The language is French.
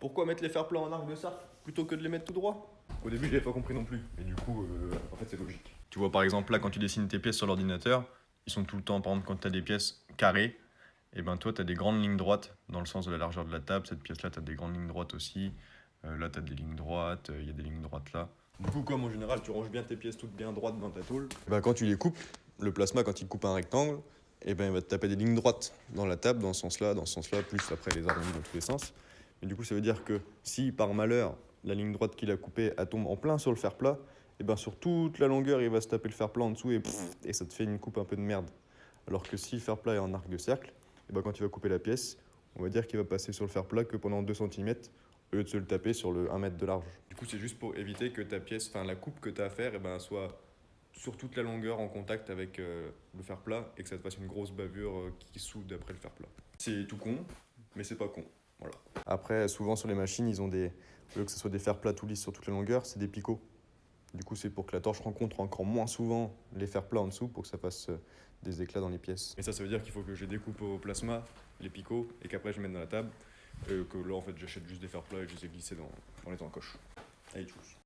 Pourquoi mettre les fers plats en arc de cercle plutôt que de les mettre tout droit? Au début, j'avais pas compris non plus, mais du coup, en fait, c'est logique. Tu vois, par exemple, là, quand tu dessines tes pièces sur l'ordinateur, ils sont tout le temps, par exemple, quand tu as des pièces carrées, et ben toi, tu as des grandes lignes droites dans le sens de la largeur de la table. Cette pièce-là, tu as des grandes lignes droites aussi. Là, tu as des lignes droites, il y a des lignes droites là. Du coup, comme en général, tu ranges bien tes pièces toutes bien droites dans ta tôle, ben, quand tu les coupes, le plasma, quand il coupe un rectangle, et ben, il va te taper des lignes droites dans la table, dans ce sens-là, plus après les arrondis dans tous les sens. Et du coup, ça veut dire que si par malheur, la ligne droite qu'il a coupée, elle tombe en plein sur le fer plat, et ben sur toute la longueur, il va se taper le fer plat en dessous et ça te fait une coupe un peu de merde. Alors que si le fer plat est en arc de cercle, et ben quand tu vas couper la pièce, on va dire qu'il va passer sur le fer plat que pendant 2 cm au lieu de se le taper sur le 1 mètre de large. Du coup, c'est juste pour éviter que ta pièce, enfin la coupe que tu as à faire, et ben, soit sur toute la longueur en contact avec le fer plat et que ça te fasse une grosse bavure qui soude après le fer plat. C'est tout con, mais c'est pas con. Voilà. Après, souvent sur les machines, ils ont des. Au lieu que ce soit des fers plats tout lisses sur toute la longueur, c'est des picots. Du coup, c'est pour que la torche rencontre encore moins souvent les fers plats en dessous pour que ça fasse des éclats dans les pièces. Et ça veut dire qu'il faut que je découpe au plasma les picots et qu'après je mette dans la table. Que là, en fait, j'achète juste des fers plats et je les ai glissés dans les encoches. Allez, tchuss.